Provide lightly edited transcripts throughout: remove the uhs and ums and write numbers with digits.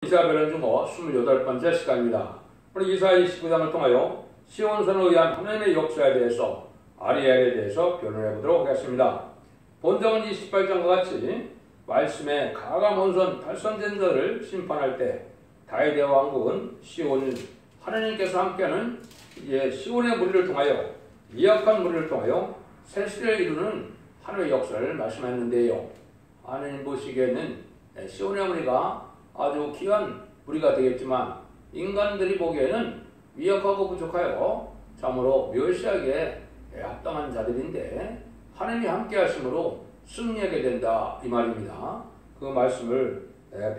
이사벨은 중어 28번째 시간입니다. 오늘 이사야 29장을 통하여 시온산에 의한 하나님의 역사에 대해서 아리엘에 대해서 변론해 보도록 하겠습니다. 본정은 28장과 같이 말씀에 가감 원선 탈선전자를 심판할 때 다윗의 왕국은 시온 하나님께서 함께하는 시온의 무리를 통하여 미약한 무리를 통하여 새 시대를 이루는 하나님의 역사를 말씀했는데요. 하나님 보시기에는 시온의 무리가 아주 귀한 무리가 되겠지만 인간들이 보기에는 미약하고 부족하여 참으로 멸시하기에 합당한 자들인데 하나님이 함께 하심으로 승리하게 된다 이 말입니다. 그 말씀을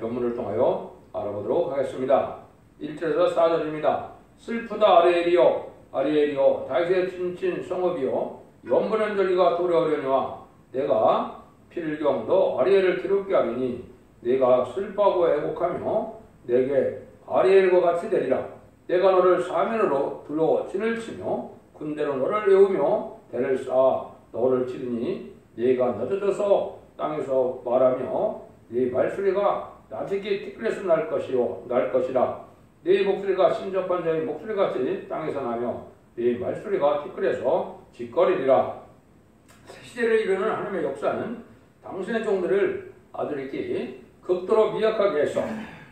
본문을 통하여 알아보도록 하겠습니다. 1절에서 4절입니다. 슬프다 아리엘이여 아리엘이여 다윗의 친친 성읍이여 연분한 전리가 도래하려니와 내가 필경도 아리엘을 괴롭게 하리니 내가 슬퍼하고 애곡하며 내게 아리엘과 같이 되리라. 내가 너를 사면으로 둘러 진을 치며 군대로 너를 외우며 대를 쌓아 너를 치리니 네가 늦어져서 땅에서 말하며 네 말소리가 나직이 티끌에서 날 것이라. 네 목소리가 신접한 자의 목소리같이 땅에서 나며 네 말소리가 티끌에서 짓거리리라. 시대를 이루는 하나님의 역사는 당신의 종들을 아주 이렇게 극도로 미약하게 해서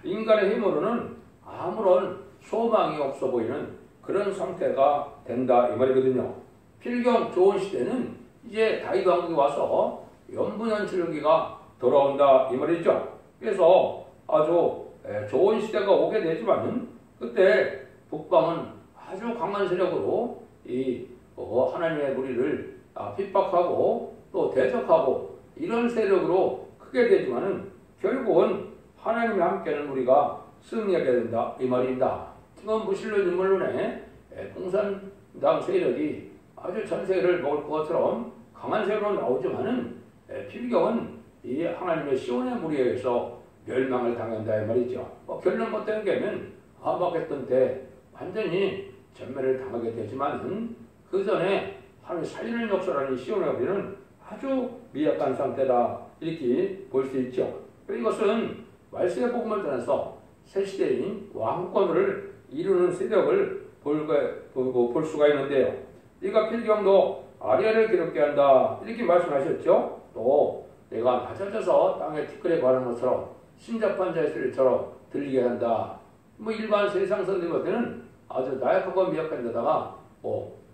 인간의 힘으로는 아무런 소망이 없어 보이는 그런 상태가 된다 이 말이거든요. 필경 좋은 시대는 이제 다윗 왕국이 와서 연분연출기가 돌아온다 이 말이죠. 그래서 아주 좋은 시대가 오게 되지만은 그때 북방은 아주 강한 세력으로 이 하나님의 무리를 핍박하고 또 대적하고 이런 세력으로 크게 되지만은 결국은 하나님이 함께하는 우리가 승리하게 된다 이 말입니다. 지금 무신론 인물론에 공산당 세력이 아주 전 세계를 먹을 것처럼 강한 세력으로 나오지만은 필경은 이 하나님의 시온의 무리에 의해서 멸망을 당한다 이 말이죠. 결론 못 되는 게면 아박했던 때 완전히 전멸을 당하게 되지만은 그 전에 하나님 살리는 역사라는 시온의 무리는 아주 미약한 상태다 이렇게 볼 수 있죠. 이것은 말씀의 복음을 전해서 새 시대인 왕권을 이루는 세력을 볼 수가 있는데요. 네가 필경도 아리엘을 괴롭게 한다 이렇게 말씀하셨죠. 또 내가 낮아져서 땅에 티끌에 관한 것처럼 신접한 자의 소리처럼 들리게 한다. 일반 세상 선생님한테는 아주 나약하고 미약한 데다가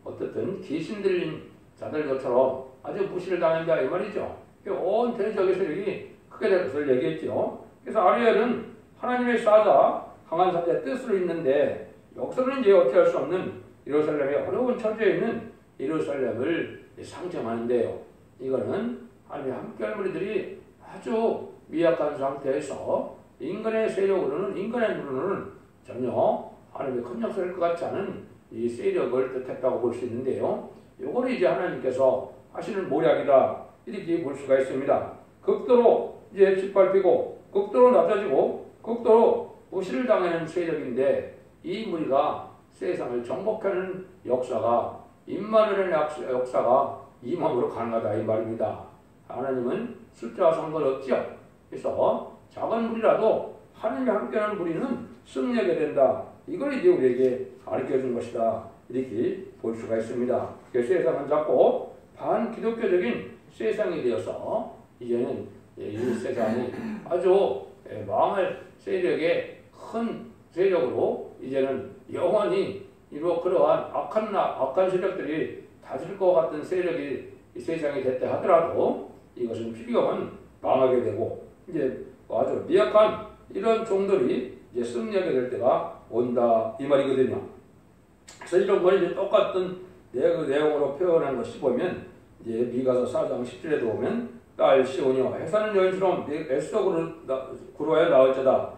어떻든 귀신 들린 자들 것처럼 아주 무시를 당한다 이 말이죠. 온 대적의 세력이 크게 될 것을 얘기했죠. 그래서 아리엘은 하나님의 사자, 강한 사자의 뜻으로 있는데 여기서는 이제 어찌할 수 없는 예루살렘의 어려운 처지에 있는 예루살렘을 상징하는데요. 이거는 하나님의 함께할 무리들이 아주 미약한 상태에서 인간의 세력으로는 인간의 눈으로는 전혀 하나님의 큰 역사를 것 같지 않은 이 세력을 뜻했다고 볼 수 있는데요. 요거는 이제 하나님께서 하시는 모략이다 이렇게 볼 수가 있습니다. 극도로 이제 짓밟히고 극도로 낮아지고 극도로 무시를 당하는 세력인데 이 무리가 세상을 정복하는 역사가 임마누엘의 역사가 임함으로 가능하다 이 말입니다. 하나님은 숫자와 상관없지요. 그래서 작은 무리라도 하나님이 함께하는 무리는 승리하게 된다. 이걸 이제 우리에게 가르쳐준 것이다. 이렇게 볼 수가 있습니다. 세상은 자꾸 반기독교적인 세상이 되어서 이제는 이 세상이 아주 망할 세력의 큰 세력으로 이제는 영원히 그러한 악한 세력들이 다질 것 같은 세력이 이 세상이 됐다 하더라도 이것은 필경은 망하게 되고 이제 아주 미약한 이런 종들이 이제 승리하게 될 때가 온다 이 말이거든요. 그래서 이런 걸 이제 똑같은 내용으로 표현한 것이 보면 이제 미가서 4장 10절에도 보면 딸 시온이여 해사는 여인처럼 애써 구로하여 나올지어다.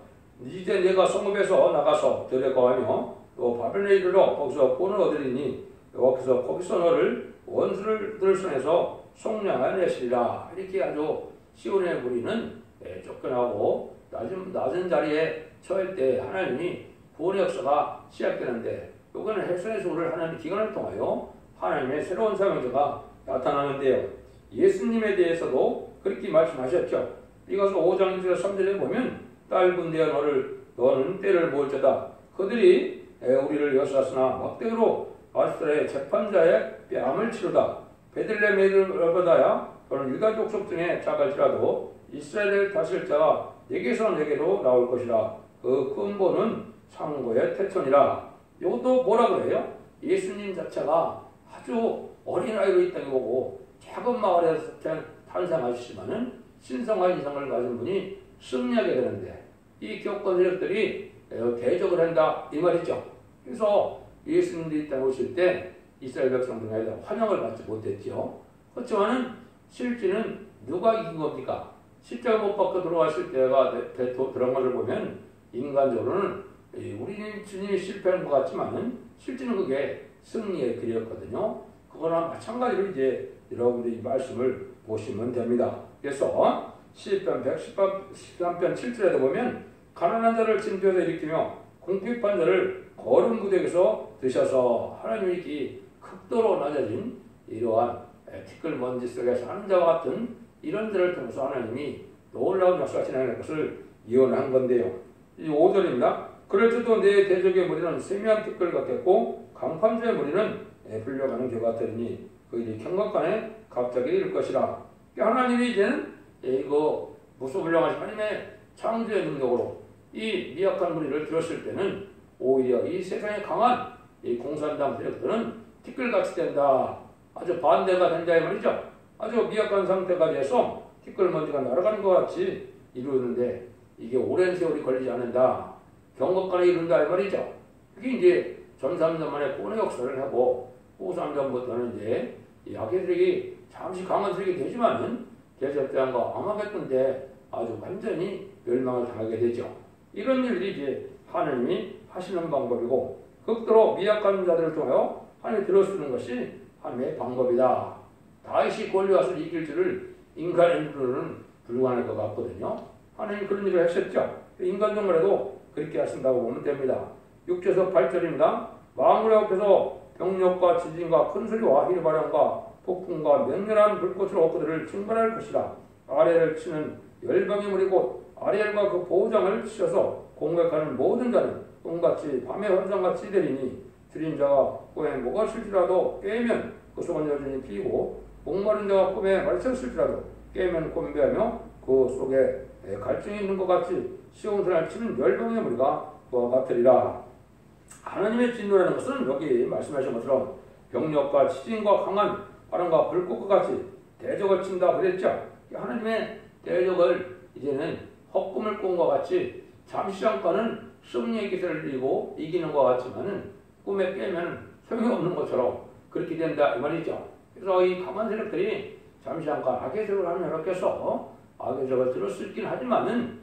이제 내가 성읍에서 나가서 들에 거하며 또 바벨론에 이르러 거기서 본을 얻으리니 거기서 너를 원수를 손에서 속량하여 내시리라. 이렇게 아주 시온의 무리는 쫓겨나고 낮은 자리에 처할 때 하나님이 구원의 역사가 시작되는데 이거는 해선의 소를 하는 기간을 통하여 하나님의 새로운 사명자가 나타나는데요. 예수님에 대해서도 그렇게 말씀하셨죠. 이것을 5장 1절 3절에 보면 딸 군대여 너는 때를 모을자다. 그들이 우리를 여사스나 막대기로 아스라의 재판자의 뺨을 치르다. 베들레헴에 이르러다야 너는 유다 족속 중에 작을지라도 이스라엘을 다스릴 자가 내게서 내게로 나올 것이라. 그 근본은 상고의 태천이라. 이것도 뭐라 그래요? 예수님 자체가 아주 어린아이로 이 땅에 오고 작은 마을에서 탄생하시지만은 신성한 이성을 가진 분이 승리하게 되는데 이 기업권 세력들이 대적을 한다 이 말이죠. 그래서 예수님도 이 땅에 오실 때 이스라엘 백성들에게 환영을 받지 못했죠. 그렇지만은 실제는 누가 이긴 겁니까? 십자가 못 박혀 들어왔을 때가 들어간 것을 보면 인간적으로는 우리 주님이 실패한 것 같지만은 실제는 그게 승리의 길이었거든요. 그거랑 마찬가지로 이제 여러분들이 이 말씀을 보시면 됩니다. 그래서 시편 113편 7절에도 보면 가난한 자를 진표에서 일으키며 궁핍한 자를 거룩 무대에서 드셔서 하나님이 이렇게 극도로 낮아진 이러한 티끌먼지 속에 사는 자와 같은 이런 자를 통해서 하나님이 놀라운 역사가 진행할 것을 예언한 건데요. 이 5절입니다. 그럴지도 내 대적의 무리는 세미한 티끌 같겠고 강판자의 무리는 불려가는 겨 같으니 그들이 경각간에 갑자기 이를 것이라. 하나님이 이제는 이거 무소불량하신 하나님의 창조의 능력으로 이 미약한 무리를 들었을 때는 오히려 이 세상에 강한 이 공산당 세력들은 티끌같이 된다. 아주 반대가 된다 이 말이죠. 아주 미약한 상태가 돼서 티끌먼지가 날아가는 것 같이 이루는데 이게 오랜 세월이 걸리지 않는다. 경각간에 이룬다 이 말이죠. 그게 이제 전삼전만의 고뇌 역사를 하고 후삼전부터는 이제 이 악의 잠시 강한 세력이 되지만은 대접대왕과 아마겟돈 때 아주 완전히 멸망을 당하게 되죠. 이런 일들이 이제 하나님이 하시는 방법이고 극도로 미약한 자들을 통하여 하나님이 들어쓰는 것이 하나님의 방법이다. 다윗이 골리앗을 이길 줄을 인간의 눈으로는 불가능할 것 같거든요. 하나님이 그런 일을 하셨죠. 인간적으로 해도 그렇게 하신다고 보면 됩니다. 6절에서 8절입니다. 만물의 앞에서 병력과 지진과 큰 소리와 희르바람과 폭풍과 맹렬한 불꽃으로 그들을 징벌할 것이라. 아래를 치는 열방의 무리 곧 아리엘과 그 보호장을 치셔서 공격하는 모든 자는 똥같이 밤의 환상같이 되리니 줄인 자가 꿈에 뭐가 실지라도 깨면 그 속은 여전히 피고 목마른 자가 꿈에 말씀을실지라도 깨면 곤배하며 그 속에 갈증이 있는 것 같이 시온산을 치는 열방의 무리가 그와 같으리라. 하나님의 진노라는 것은 여기 말씀하신 것처럼 병력과 지진과 강한 바람과 불꽃과 같이 대적을 친다 그랬죠. 하나님의 대적을 이제는 헛꿈을 꾼 것 같이 잠시 잠깐은 승리의 기세를 이기고 이기는 것 같지만은 꿈에 깨면 소용이 없는 것처럼 그렇게 된다 이 말이죠. 그래서 이 강한 세력들이 잠시 잠깐 악의 세력을 하면 이렇게서 악의 세력을 들을 수 있긴 하지만은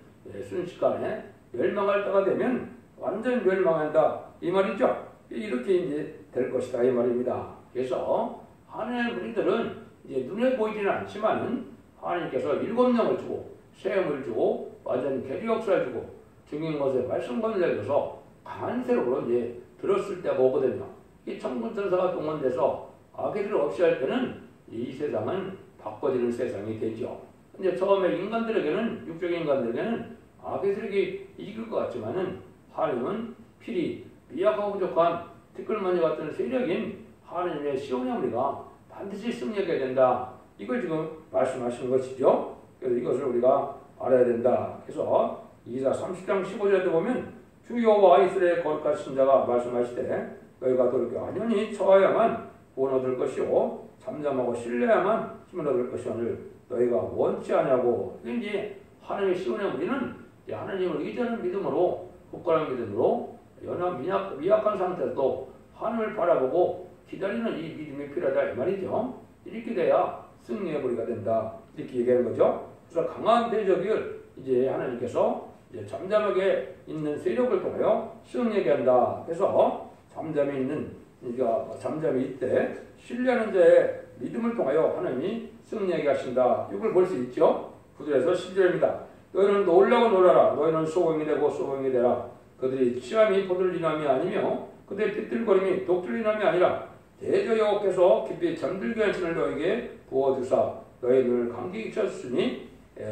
순식간에 멸망할 때가 되면 완전히 멸망한다 이 말이죠. 이렇게 이제 될 것이다 이 말입니다. 그래서 하나님의 무리들은 이제 눈에 보이지는 않지만은 하나님께서 7명을 주고 세움을 주고 완전히 계리 역사를 주고 증인 것에 말씀권을 내려서 강한 세력으로 이제 들었을 때가 오거든요. 이 천군천사가 동원돼서 악의 세력 없이 할 때는 이 세상은 바꿔지는 세상이 되죠. 근데 처음에 인간들에게는 육적인 인간들에게는 악의 세력이 이길 것 같지만은 하나님은 필히 미약하고 부족한 티끌머니 같은 세력인 하나님의 시온의 무리가 반드시 승리하게 된다. 이걸 지금 말씀하시는 것이죠. 그래서 이것을 우리가 알아야 된다. 그래서 이사 30장 15절에 보면 주 여호와 이스라엘의 거룩하신 자가 말씀하시되 너희가 돌이켜 안연히 처하야만 구원 얻을 것이요 잠잠하고 신뢰야만 힘을 얻을 것이오늘 너희가 원치 않냐고. 이제 하나님의 시온의 무리는 하나님을 의지하는 믿음으로 굳건한 믿음으로 연한 미약한 상태에서도 하나님을 바라보고 기다리는 이 믿음이 필요하다 이 말이죠. 이렇게 돼야 승리의 무리가 된다 이렇게 얘기하는 거죠. 그래서 강한 대적을 이제 하나님께서 이제 잠잠하게 있는 세력을 통하여 승리하게 한다. 그래서 잠잠히 있는 그러니까 잠잠히 있되 신뢰하는 자의 믿음을 통하여 하나님이 승리하게 하신다. 이걸 볼 수 있죠. 9절에서 10절입니다. 너희는 놀라고 놀아라. 너희는 소공이 되고 소공이 되라. 그들이 취함이 포도를 인함이 아니며 그들의 삐뚤거림이 독주를 인함이 아니라 대저 여호와께서 깊이 잠들게 하시는 너에게 부어주사 너희 눈을 감기 익혔으니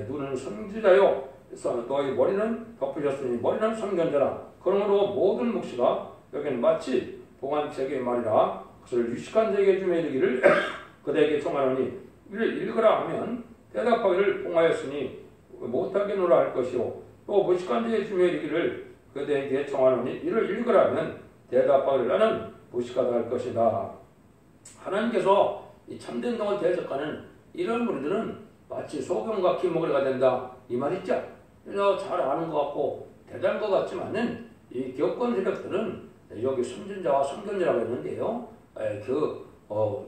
눈은 선지자요 그래서 너희 머리는 덮으셨으니 머리는 성견자라. 그러므로 모든 묵시가 여기는 마치 봉한 제게 말이라. 그것을 유식한 제게 주며 이르기를 그대에게 청하노니 이를 읽으라 하면 대답하기를 봉하였으니 못하겠노라 할 것이요. 또 무식한 제게 주며 이르기를 그대에게 청하노니 이를 읽으라 하면 대답하기를 나는 무식하다 할 것이다. 하나님께서 이 참된 동을 대적하는 이런 무리들은 마치 소경과 기목이가 된다 이 말 있죠. 그래서 잘 아는 것 같고 대단한 것 같지만은 이 기업권 세력들은 여기 선진자와 선견자라고 했는데요.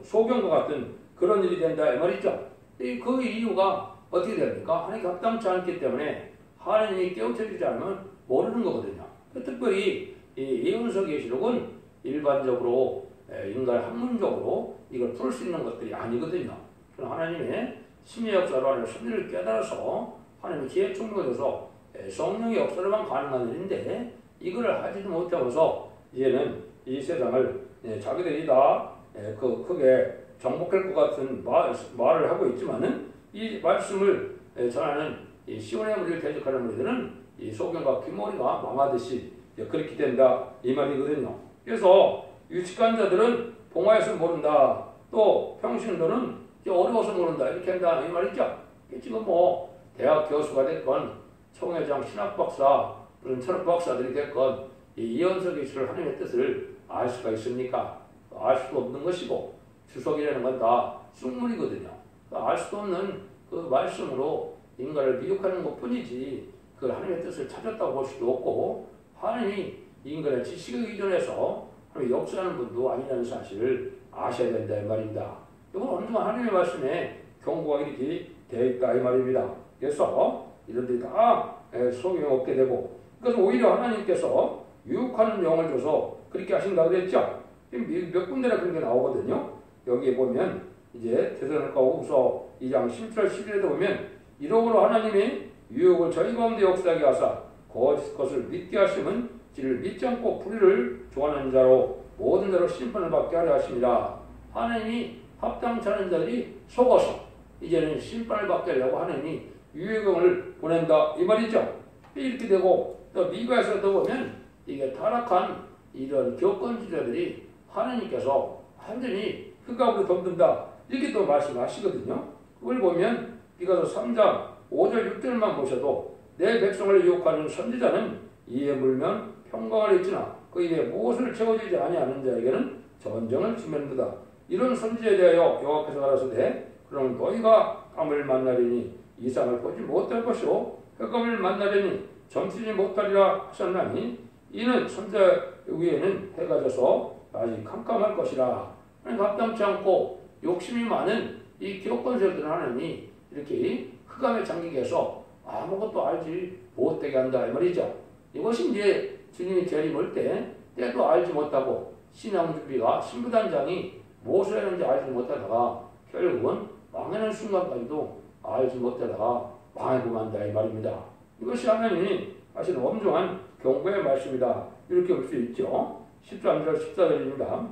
소경과 같은 그런 일이 된다 이 말이죠. 그 이유가 어떻게 됩니까? 하나님께 합당치 않기 때문에 하나님이 깨우쳐주지 않으면 모르는 거거든요. 특별히 이 예언서 계시록은 일반적으로 인간 학문적으로 이걸 풀 수 있는 것들이 아니거든요. 하나님의 심의 역사로 하는 섭리를 깨달아서 하나님의 지혜 충만이 돼서 성령의 역사로만 가능한 일인데 이걸 하지도 못하고서 이제는 이 세상을 자기들이 다 크게 정복할 것 같은 말을 하고 있지만은 이 말씀을 전하는 이 시온의 무리를 대적하는 무리들은 이 소경과 귀머리가 망하듯이 그렇게 된다 이 말이거든요. 그래서 유식한 자들은 봉화에서 모른다. 또 평신도는 어려워서 모른다. 이렇게 한다 이 말이죠. 지금 뭐 대학 교수가 됐건 총회장 신학박사 그런 철학박사들이 됐건 이 예언서 계시를 하나님의 뜻을 알 수가 있습니까? 알 수도 없는 것이고 주석이라는 건 다 쑥물이거든요. 알 수도 없는 그 말씀으로 인간을 미혹하는 것 뿐이지 그 하나님의 뜻을 찾았다고 볼 수도 없고 하나님이 인간의 지식에 의존해서 역사하는 분도 아니라는 사실을 아셔야 된다 이 말입니다. 이건 엄중한 하나님의 말씀에 경고가 이렇게 되어 있다 이 말입니다. 그래서 이런들이 다 소용이 없게 되고 그래서 오히려 하나님께서 유혹하는 영을 줘서 그렇게 하신다고 그랬죠. 몇 군데나 그런 게 나오거든요. 여기에 보면 이제 데살로니가후서 2장 17절 11절에도 보면 이러므로 하나님이 유혹을 저희 가운데 역사하게 하사 거짓 것을 믿게 하심은 지를 믿지 않고 불의를 좋아하는 자로 모든 자로 심판을 받게 하려 하십니다. 하나님이 합당치 않은 자들이 속어서 이제는 심판을 받게 하려고 하나님이 유혹을 보낸다 이 말이죠. 이렇게 되고 또 미가에서도 보면 이게 타락한 이런 교권주자들이 하나님께서 완전히 흑암으로 덮는다 이렇게 또 말씀하시거든요. 그걸 보면 미가서 3장 5절 6절만 보셔도 내 백성을 유혹하는 선지자는 이에 물면 평강을 잊으나 그 입에 무엇을 채워주지 아니하는 자에게는 전쟁을 주면도다. 이런 선지자에 대하여 여호와께서 가라사대 그럼 너희가 감을 만나리니 이상을 보지 못할 것이요 흑암을 만나리니 점치지 못하리라 하셨나니 이는 선지자 위에는 해가 져서 아직 캄캄할 것이라. 합당치 않고 욕심이 많은 이 기업권세들은 하나님이 이렇게 흑암에 잠기게 해서 아무것도 알지 못되게 한다 이 말이죠. 이것이 이제 주님이 재림올 때 때도 알지 못하고 신앙 준비가 신부단장이 무엇을 했는지 알지 못하다가 결국은 망하는 순간까지도 알지 못하다가 망하고 만다 이 말입니다. 이것이 하나님이 하시는 엄중한 경고의 말씀이다. 이렇게 볼 수 있죠. 13절 14절입니다.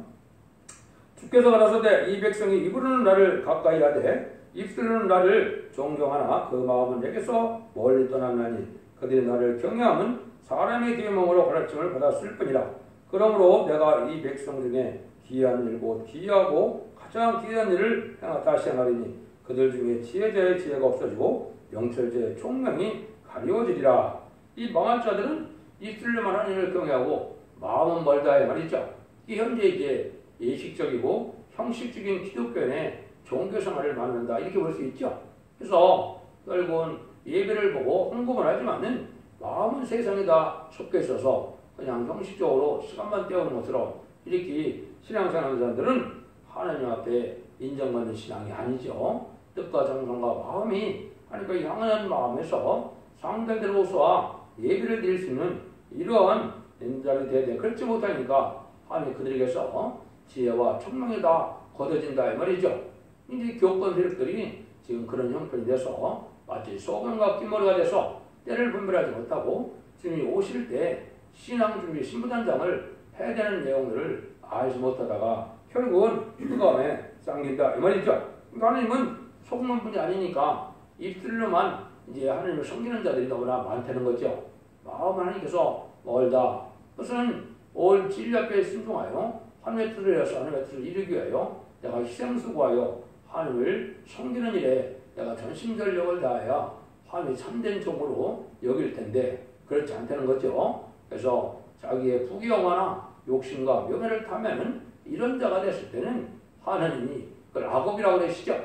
주께서 가라사대 이 백성이 입으로는 나를 가까이 하되 입술로는 나를 존경하나 그 마음은 내게서 멀리 떠났나니 그들이 나를 경외함은 사람의 계명으로 가르침을 받았을 뿐이라. 그러므로 내가 이 백성 중에 기이한 일 곧 기이하고 가장 기이한 일을 다시 행하리니 그들 중에 지혜자의 지혜가 없어지고 영철자의 총명이 가리워지리라. 이 망할 자들은 입술로만 하나님을 경외하고 마음은 멀다 이 말이죠. 이 현재 이제 예식적이고 형식적인 기독교의 종교생활을 만든다 이렇게 볼 수 있죠. 그래서 결국은 예배를 보고 헌금을 하지만은 마음은 세상에 다 섞여 있어서 그냥 형식적으로 시간만 때우는 것으로 이렇게 신앙생활하는 사람들은 하나님 앞에 인정받는 신앙이 아니죠. 뜻과 정성과 마음이 하나님과 향하는 마음에서 상대들로서 예배를 드릴 수 있는 이러한 인자를 대대 그렇지 못하니까 하나님 그들에게서 지혜와 총명이 다 거둬진다 이 말이죠. 이제 교권 세력들이 지금 그런 형편이 돼서 마치 소금과 낀머리가 돼서 때를 분별하지 못하고 주님이 오실 때 신앙 준비 신부단장을 해야 되는 내용들을 알지 못하다가 결국은 흑암에 잠긴다 이 말이죠. 그러니까 하나님은 소금한 분이 아니니까 입술로만 이제 하나님을 섬기는 자들이 너무나 많다는 거죠. 마음 하나님께서 멀다. 그것은 온 진리 앞에 순종하여 하나님의 뜻을 위해서 하나님의 뜻을 이루기 위하여 내가 희생수고하여 하나님을 섬기는 일에 내가 전심전력을 다하여 하나님이 참된 종으로 여길 텐데 그렇지 않다는 거죠. 그래서 자기의 부귀영화나 욕심과 명예를 타면은 이런 자가 됐을 때는 하나님이 그걸 악업이라고 그러시죠.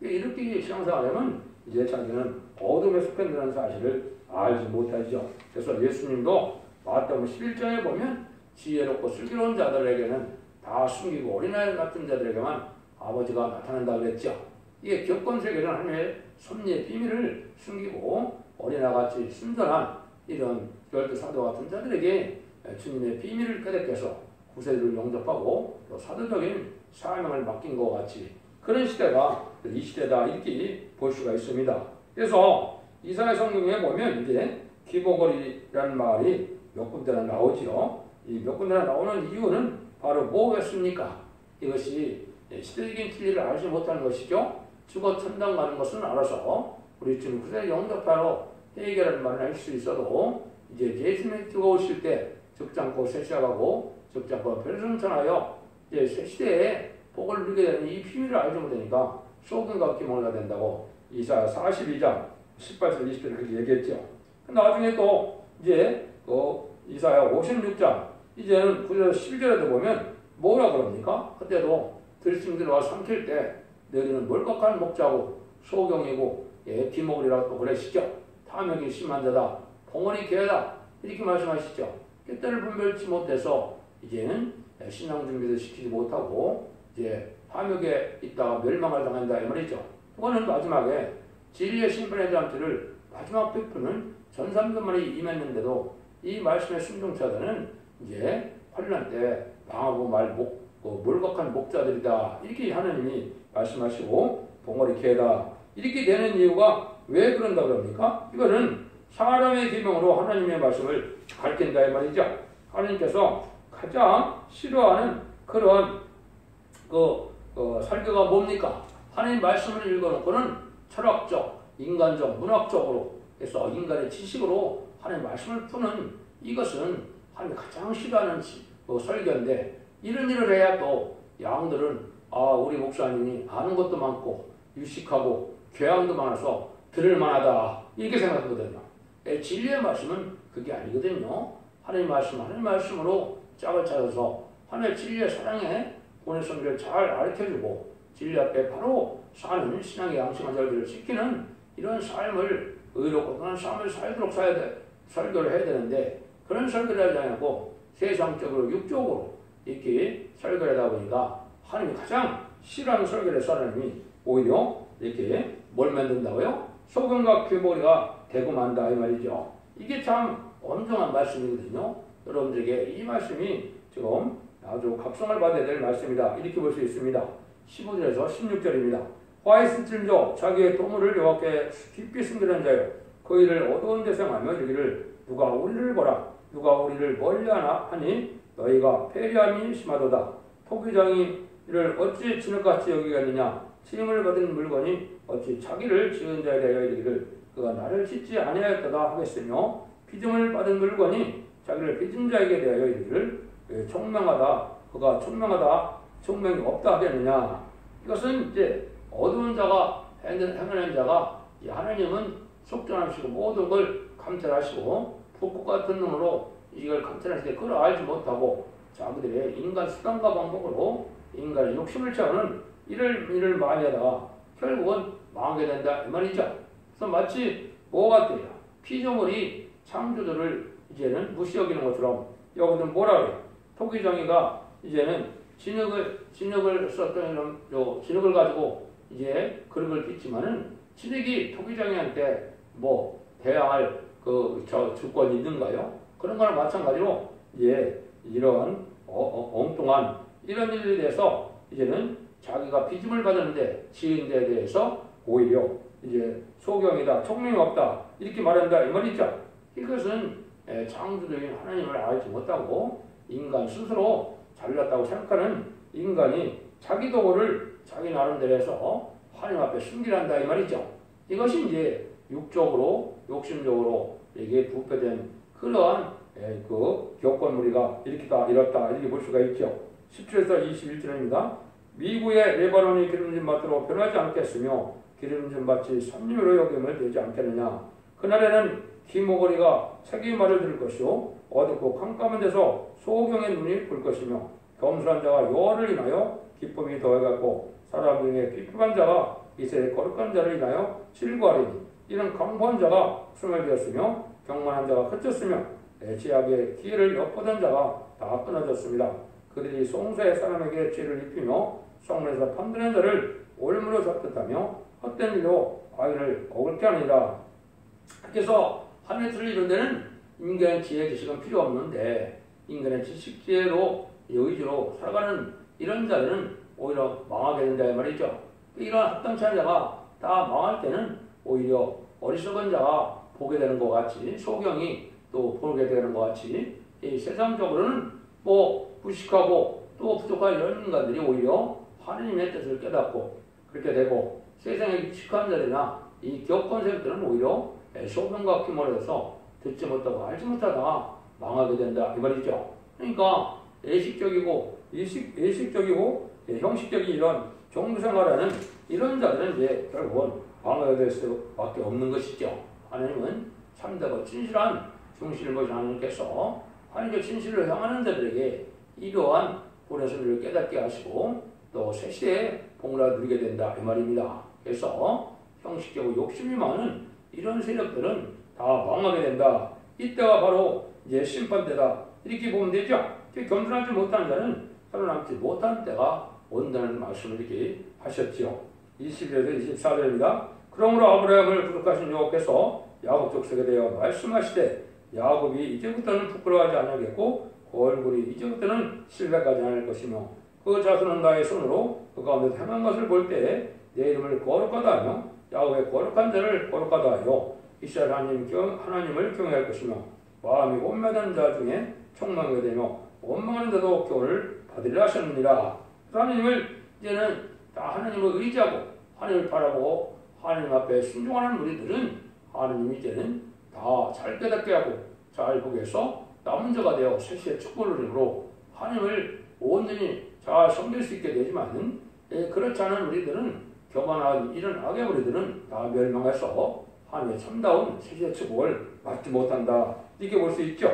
이렇게 신앙생활하면 이제 자기는 어둠에 속한다는 사실을 알지 못하죠. 그래서 예수님도 마태복음 11장에 보면 지혜롭고 슬기로운 자들에게는 다 숨기고 어린아이 같은 자들에게만 아버지가 나타난다 그랬죠. 이게 격권세계는 하나님의 섭리의 비밀을 숨기고 어린아이같이 순전한 이런 열두 사도 같은 자들에게 주님의 비밀을 깨닫게해서 구세주를 영접하고 또 사도적인 사명을 맡긴 것 같이 그런 시대가 이 시대다 이렇게 볼 수가 있습니다. 그래서 이사야 성경에 보면 이제 기복거리라는 말이 몇 군데나 나오지요. 이 몇 군데나 나오는 이유는 바로 뭐겠습니까? 이것이 시대적인 진리를 알지 못하는 것이죠. 죽어 천당 가는 것은 알아서 우리 지금 구세주 영접하러 해결하는 말을 할 수 있어도 이제 예수님이 뜨거우실 때 적장고 쇠시하고 적장고 별성천하여 이제 새 시대에 복을 누리게 되는 이 비밀을 알지 못하니까 소금과 기몽을 된다고 이사야 42장 18절 20절 그렇게 얘기했죠. 나중에 또 이제 이사야 56장 이제는 9절 11절에도 보면 뭐라 그럽니까? 그때도 들짐들과 삼킬 때 너희는 멀컥한 목자고 소경이고 기목이라고 또 그러시죠. 탐욕이 심한 자다. 봉헌이 개하다. 이렇게 말씀하시죠. 때를 분별치 못해서 이제는 신앙 준비도 시키지 못하고 이제 탐욕에 있다가 멸망을 당한다 이 말이죠. 그거는 마지막에 진리의 심판의 잔치를 마지막 베푸는 전삼전만이 임했는데도 이 말씀의 순종자들은 이제 환난 때 망하고 몰곡한 목자들이다 이렇게 하나님이 말씀하시고 봉헌이 개하다 이렇게 되는 이유가 왜 그런다 그럽니까? 이거는 사람의 계명으로 하나님의 말씀을 가르친다 이 말이죠. 하나님께서 가장 싫어하는 그런 설교가 뭡니까? 하나님 말씀을 읽어놓고는 철학적, 인간적, 문학적으로 해서 인간의 지식으로 하나님 말씀을 푸는 이것은 하나님이 가장 싫어하는 설교인데 이런 일을 해야 또 양들은 우리 목사님이 아는 것도 많고 유식하고 교양도 많아서 들을 만하다 이렇게 생각하거든요. 진리의 말씀은 그게 아니거든요. 하나님 말씀으로 짝을 찾아서 하나님의 진리의 사랑에 본의 성질을 잘 가르쳐주고 진리 앞에 바로 사는 신앙의 양심한 자들을 지키는 이런 삶을 의롭고 그런 삶을 살도록 설교를 해야 되는데 그런 설교를 하지 않고 세상적으로 육적으로 이렇게 설교를 하다 보니까 하나님이 가장 싫어하는 설교를 해서 하나님이 오히려 이렇게 뭘 만든다고요? 소금과 귀머리가 되고 만다 이 말이죠. 이게 참 엄정한 말씀이거든요. 여러분들에게 이 말씀이 지금 아주 각성을 받아야 될 말씀이다 이렇게 볼 수 있습니다. 15절에서 16절입니다. 화 있을진저 자기의 도물을 여호와께 깊이 숨기는 자여 그 일을 어두운 데서 행하며 이르기를 누가 우리를 보라 누가 우리를 멀리하나 하니 너희가 패리함이 심하도다. 토기장이 이를 어찌 진흙같이 여기겠느냐 시임을 받은 물건이 어찌 자기를 지은 자에 대하여 이르기를 그가 나를 짓지 아니하였도다 하겠으며 빚음을 받은 물건이 자기를 빚은 자에게 대하여 이르기를 총명하다 그가 총명하다 총명이 없다 하겠느냐. 이것은 이제 어두운 자가 행하는 자가 하나님은 속전하시고 모든 걸 감찰하시고 북극 같은 놈으로 이걸 감찰하실 때 그걸 알지 못하고 자기들의 인간 수단과 방법으로 인간의 욕심을 채우는 일을 많이 하다가 결국은 망하게 된다 이 말이죠. 그래서 마치 뭐 같아요? 피조물이 창조주를 이제는 무시 여기는 것처럼 여기는 뭐라 그래요? 토기정이가 이제는 진흙을 썼던 진흙을 가지고 이제 그릇을 빚지만은 진흙이 토기정이한테 뭐 대항할 주권이 있는가요? 그런 거랑 마찬가지로 이제 이런 엉뚱한 이런 일에 대해서 이제는 자기가 빚음을 받았는데 지은 데에 대해서 오히려 이제 소경이다, 총명이 없다 이렇게 말한다 이 말이죠. 이것은 창조주인 하나님을 알지 못하고 인간 스스로 잘났다고 생각하는 인간이 자기 도구를 자기 나름대로 해서 하나님 앞에 숨기란다 이 말이죠. 이것이 이제 육적으로 욕심적으로 이게 부패된 그러한 그 교권무리가 이렇다 이렇게 볼 수가 있죠. 17절 21절입니다. 미국의 레바논이 기름진 밭으로 변하지 않겠으며 기름진 밭이 산림으로 여김을 되지 않겠느냐. 그날에는 기모거리가 새끼 말을 들을 것이요 어둡고 깜깜한 데서 소경의 눈이 볼 것이며 겸손한 자가 여호와를 인하여 기쁨이 더해갖고 사람 중에 비겁한 자가 이스라엘 거룩한 자를 인하여 질거하리니 이는 강포한 자가 소멸되었으며 경만한 자가 그쳤으며 죄악의 기회를 엿보던 자가 다 끊어졌습니다. 그들이 송사의 사람에게 죄를 입히며 성문에서 판단한 자를 올무로 잡듯하며 헛된 일로 악인을 억울케 하느니라. 그래서 하늘을 이룬 데는 인간의 지혜 지식은 필요 없는데 인간의 지식 지혜로 의지로 살아가는 이런 자들은 오히려 망하게 된다 이 말이죠. 이런 합당치 자가 다 망할 때는 오히려 어리석은 자가 보게 되는 것 같이 소경이 또 보게 되는 것 같이 이 세상적으로는 뭐 무식하고 또 부족한 이런 인간들이 오히려 하느님의 뜻을 깨닫고 그렇게 되고 세상에 유식한 자들이나 이 기업권 세력들은 오히려 소경과 기모해서 듣지 못하고 알지 못하다가 망하게 된다 이 말이죠. 그러니까 예식적이고 형식적인 이런 종교생활하는 이런 자들은 이제 결국은 망하게 될 수밖에 없는 것이죠. 하나님은 참되고 진실한 중심을 보신 하나님께서 하나님의 진실을 향하는 자들에게 이러한 본의 소리를 깨닫게 하시고 또 새 시대에 복을 누리게 된다 이 말입니다. 그래서 형식적이고 욕심이 많은 이런 세력들은 다 망하게 된다. 이때가 바로 이제 심판대다 이렇게 보면 되죠. 겸손하지 못한 자는 살아남지 못한 때가 온다는 말씀을 이렇게 하셨지요. 21절에서 24절입니다. 그러므로 아브라함을 부족하신 여호와께서 야곱 족속에 대하여 말씀하시되 야곱이 이제부터는 부끄러워하지 않겠고 그 얼굴이 이제부터는 실패하지 않을 것이며 그 자손은 나의 손으로 그 가운데 행한 것을 볼 때에 내 이름을 거룩하다 하며 야곱의 거룩한 자를 거룩하다 하여 이스라엘 하나님을 경외할 것이며 마음이 온매한 자 중에 총망하게 되며 원망하는 자도 교훈을 받으리라 하셨느니라. 하나님을 이제는 다 하나님을 의지하고 하나님을 바라보고 하나님 앞에 순종하는 우리들은 하나님이 이제는 다 잘 깨닫게 하고 잘 보게 해서 남은 자가 되어 세시의 축복을 누림으로 하나님을 온전히 잘 섬길 수 있게 되지만 그렇지 않은 우리들은 교만한 이런 악의 우리들은 다 멸망해서 하나님의 참다운 세시의 축복을 받지 못한다 이렇게 볼 수 있죠.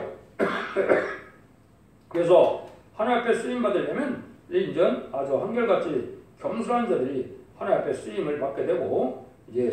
그래서 하나님 앞에 쓰임 받으려면 인전 아주 한결같이 겸손한 자들이 하나님 앞에 쓰임을 받게 되고 이제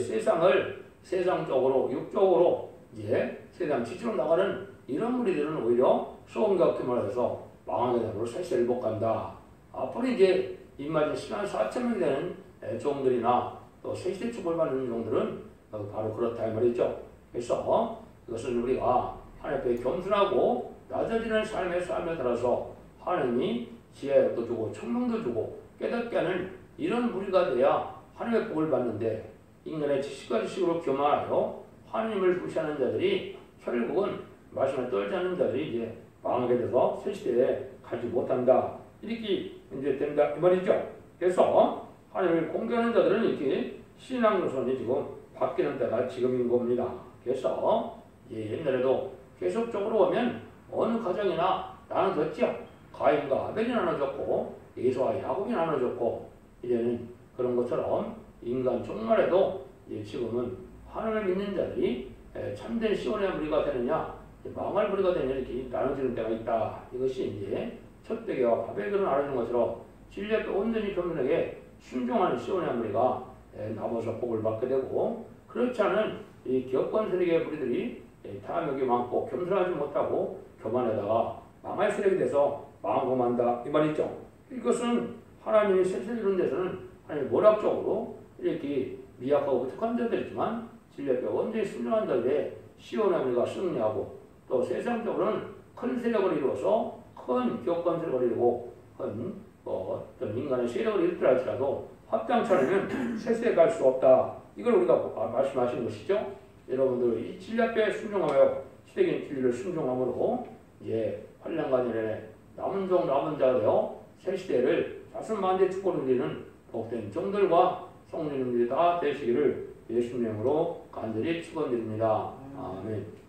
세상적으로 육적으로 이제 세상 지치로 나가는 이런 우리들은 오히려 소음과 기만해서 망하게 되므로 세시를 못 간다. 앞으로 이제 입맞은 10만 4천 명이 되는 종들이나 또 세시대 축복을 받는 종들은 바로 그렇다 이 말이죠. 그래서 이것은 우리가 하나님 앞에 겸손하고 낮아지는 삶에 따라서 하나님이 지혜도 주고 청명도 주고 깨닫게 하는 이런 무리가 돼야 하나님의 복을 받는데 인간의 지식과 지식으로 교만하여 하나님을 무시하는 자들이 결국은 말씀에 떨지 않는 자들이 이제 망하게 돼서 새 시대에 가지 못한다 이렇게 이제 된다 이 말이죠. 그래서 하나님을 공개하는 자들은 이렇게 신앙 노선이 지금 바뀌는 때가 지금인 겁니다. 그래서 옛날에도 계속적으로 보면 어느 가정이나 나눠졌죠. 가인과 아벨이 나눠졌고 예수와 야곱이 나눠졌고 이제는 그런 것처럼 인간 종말에도 지금은 하나님을 믿는 자들이 참된 시온의 무리가 되느냐 망할 무리가 되느냐 이렇게 나눠지는 때가 있다. 이것이 이제 첫대기와 바벨론을 나누는 것처럼 진리에 온전히 겸손하게 순종하는 시온의 무리가 남아서 복을 받게 되고 그렇지 않은 이 기업권 세력의 무리들이 탐욕이 많고 겸손하지 못하고 교만에다가 망할 세력이 돼서 망하고 만다 이 말이죠. 이것은 하나님이 세세를 이룬 데서는 하나님 모략적으로 이렇게 미약하고 부족한 자들이지만 진리에 온전히 순종한 자들의 시온의 무리가 승리하고 또 세상적으로는 큰 세력을 이루어서 큰 기업권 세력을 이루고 큰 어떤 인간의 세력을 이루더라 할지라도 합당치 않으면 세세에 갈 수 없다. 이걸 우리가 말씀하시는 것이죠. 여러분들 이 진리 앞에 순종하여 시대적인 진리를 순종함으로 이제 환란과 내내 남은 자가 되어 새 시대를 자신만대 축복을 누리는 복된 종들과 성령님들이 다 되시기를 예수님으로 간절히 축원드립니다. 아멘.